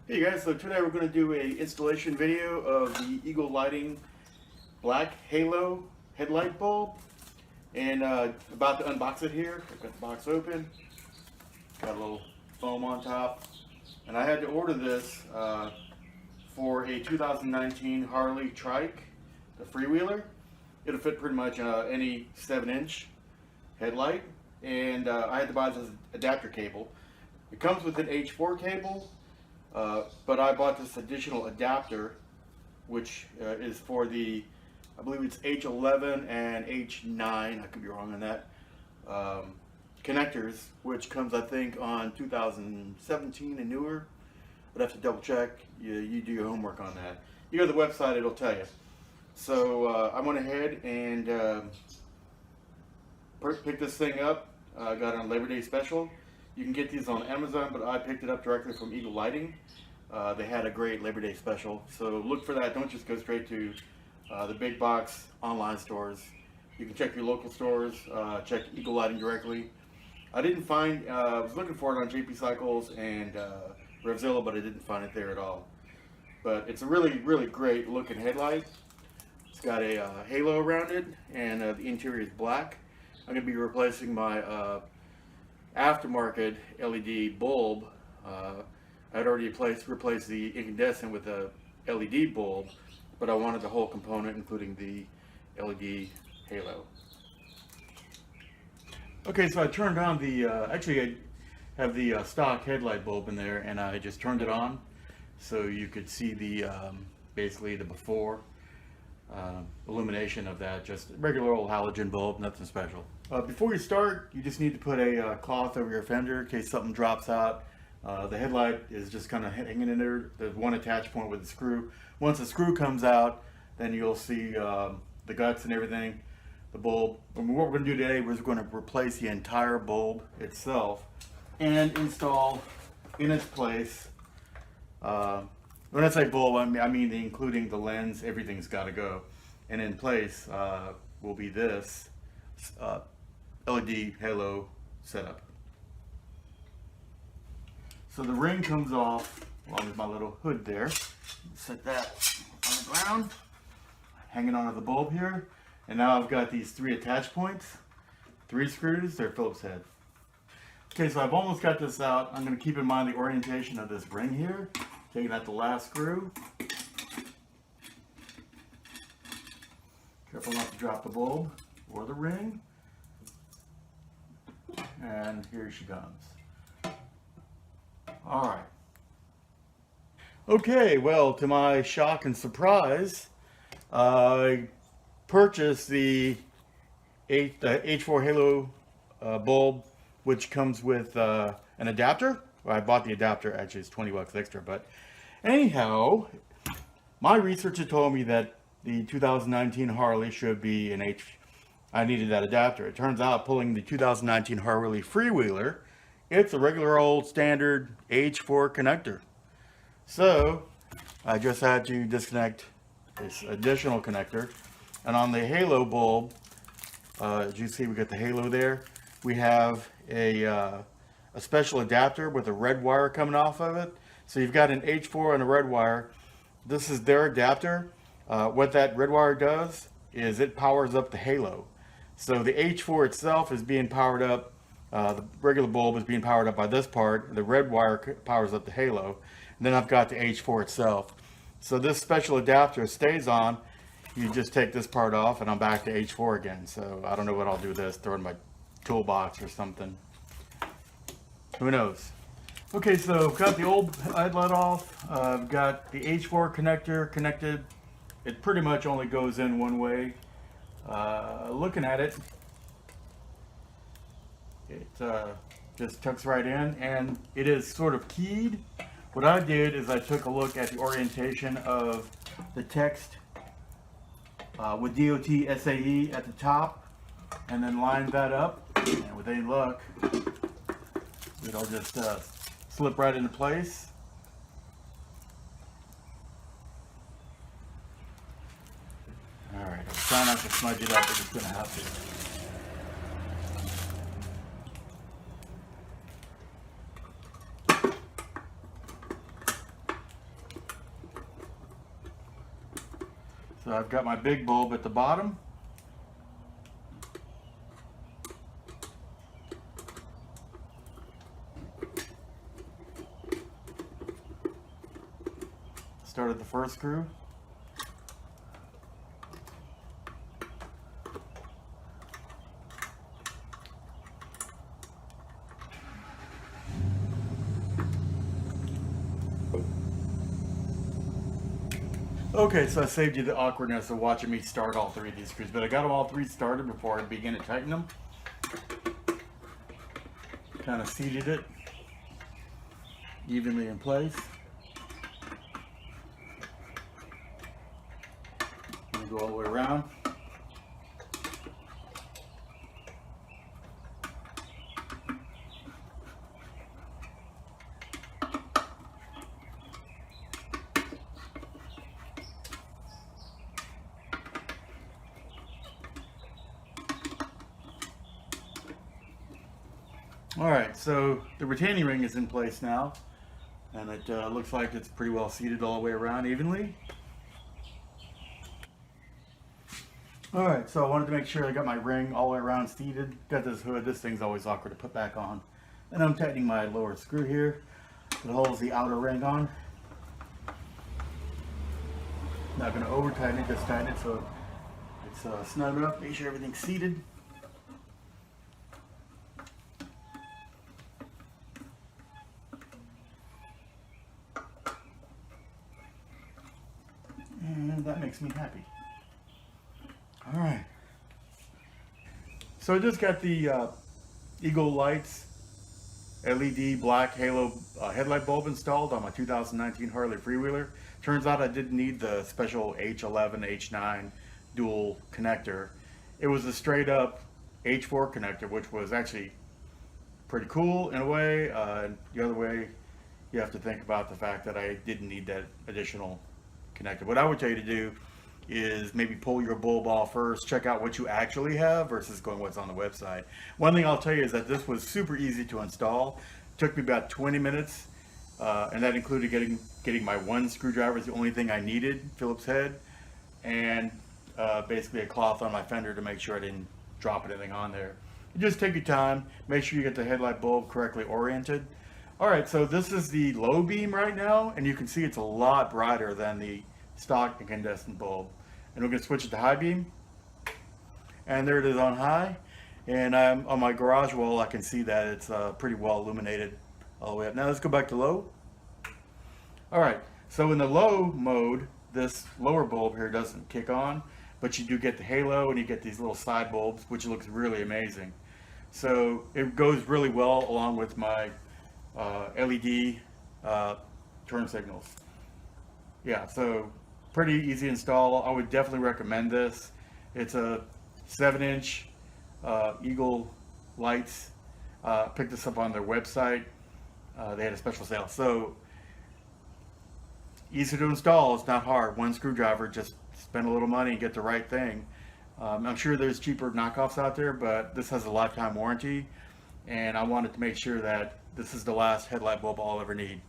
Hey guys, so today we're going to do a installation video of the Eagle Lighting black halo headlight bulb, and about to unbox it here. I've got the box open, got a little foam on top, and I had to order this for a 2019 Harley Trike, the Freewheeler. It'll fit pretty much any 7-inch headlight, and I had to buy this adapter cable. It comes with an H4 cable. But I bought this additional adapter, which is for the, I believe it's H11 and H9, I could be wrong on that, connectors, which comes I think on 2017 and newer. I'd have to double check. You do your homework on that. You go to the website, it'll tell you. So I went ahead and picked this thing up. I got it on Labor Day special. You can get these on Amazon, but I picked it up directly from Eagle Lighting. They had a great Labor Day special, so look for that. Don't just go straight to the big box online stores. You can check your local stores, check Eagle Lighting directly. I didn't find, I was looking for it on JP Cycles and Revzilla, but I didn't find it there at all. But it's a really, really great looking headlight. It's got a halo around it, and the interior is black. I'm going to be replacing my aftermarket LED bulb. I'd already replaced the incandescent with a LED bulb, but I wanted the whole component, including the LED halo. Okay, so I turned on the, actually I have the stock headlight bulb in there, and I just turned it on so you could see the, basically the before illumination of that. Just regular old halogen bulb, nothing special. Before you start, you just need to put a cloth over your fender in case something drops out. The headlight is just kind of hanging in there. There's one attach point with the screw. Once the screw comes out, then you'll see the guts and everything, the bulb. And what we're going to do today is we're going to replace the entire bulb itself and install in its place. When I say bulb, I mean including the lens, everything's got to go. And in place will be this LED halo setup. So the ring comes off along with my little hood there. Set that on the ground, hanging onto the bulb here. And now I've got these 3 attach points, 3 screws, they're Phillips head. Okay, so I've almost got this out. I'm going to keep in mind the orientation of this ring here. Taking out the last screw. Careful not to drop the bulb or the ring. And here she comes. All right. Okay, well, to my shock and surprise, I purchased the H4 Halo bulb, which comes with an adapter. Well, I bought the adapter, actually it's 20 bucks extra, but anyhow, my researcher told me that the 2019 Harley should be an I needed that adapter. It turns out, pulling the 2019 Harley Freewheeler, it's a regular old standard H4 connector. So I just had to disconnect this additional connector. And on the halo bulb, as you see, we got the halo there. We have a special adapter with a red wire coming off of it. So you've got an H4 and a red wire. This is their adapter. What that red wire does is it powers up the halo. So the H4 itself is being powered up. The regular bulb is being powered up by this part. The red wire powers up the halo. And then I've got the H4 itself. So this special adapter stays on. You just take this part off and I'm back to H4 again. So I don't know what I'll do with this. Throw it in my toolbox or something. Who knows? Okay, so I've got the old headlight off. I've got the H4 connector connected. It pretty much only goes in one way. Looking at it, it just tucks right in, and it is sort of keyed. What I did is I took a look at the orientation of the text with DOT SAE at the top, and then lined that up, and with any luck, it'll just slip right into place. Alright, I'll try not to smudge it up, but it's going to have to. So I've got my big bulb at the bottom. Started the first screw. Okay, so I saved you the awkwardness of watching me start all three of these screws, but I got them all three started before I began to tighten them. Kind of seated it evenly in place. I'm going to go all the way around. Alright, so the retaining ring is in place now, and it looks like it's pretty well seated all the way around evenly. Alright, so I wanted to make sure I got my ring all the way around seated. Got this hood, this thing's always awkward to put back on. And I'm tightening my lower screw here that holds the outer ring on. Not going to over tighten it, just tighten it so it's snug up, make sure everything's seated. And that makes me happy. All right. So I just got the Eagle Lights LED black halo headlight bulb installed on my 2019 Harley Freewheeler. Turns out I didn't need the special H11, H9 dual connector. It was a straight up H4 connector, which was actually pretty cool in a way. The other way, you have to think about the fact that I didn't need that additional connector. What I would tell you to do is maybe pull your bulb off first, check out what you actually have versus going what's on the website. One thing I'll tell you is that this was super easy to install. It took me about 20 minutes, and that included getting my one screwdriver, is the only thing I needed, Phillips head, and basically a cloth on my fender to make sure I didn't drop anything on there. You just take your time, make sure you get the headlight bulb correctly oriented. Alright, so this is the low beam right now, and you can see it's a lot brighter than the stock incandescent bulb. And we're going to switch it to high beam, and there it is on high. And on my garage wall I can see that it's pretty well illuminated all the way up. Now let's go back to low. Alright, so in the low mode, this lower bulb here doesn't kick on, but you do get the halo and you get these little side bulbs, which looks really amazing. So it goes really well along with my LED turn signals. Yeah, so pretty easy install. I would definitely recommend this. It's a 7-inch Eagle Lights. Picked this up on their website. They had a special sale. So easy to install. It's not hard. One screwdriver, just spend a little money and get the right thing. I'm sure there's cheaper knockoffs out there, but this has a lifetime warranty, and I wanted to make sure that this is the last headlight bulb I'll ever need.